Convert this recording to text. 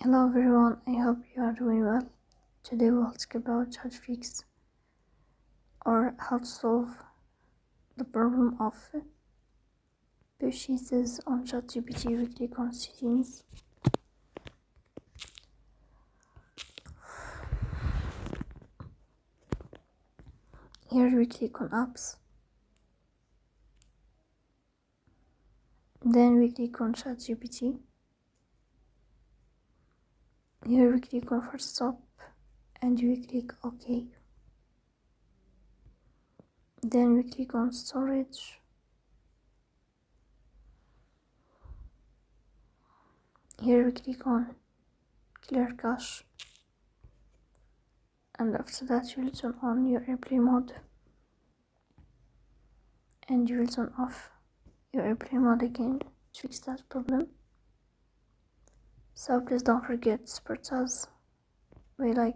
Hello everyone, I hope you are doing well. Today we'll talk about how to fix or how to solve the problem of purchases on ChatGPT. We click on settings. Here we click on apps. Then we click on ChatGPT. Here we click on first stop and we click OK. Then we click on storage. Here we click on clear cache, and after that you will turn on your airplane mode and you will turn off your airplane mode again to fix that problem. So please don't forget to support us by like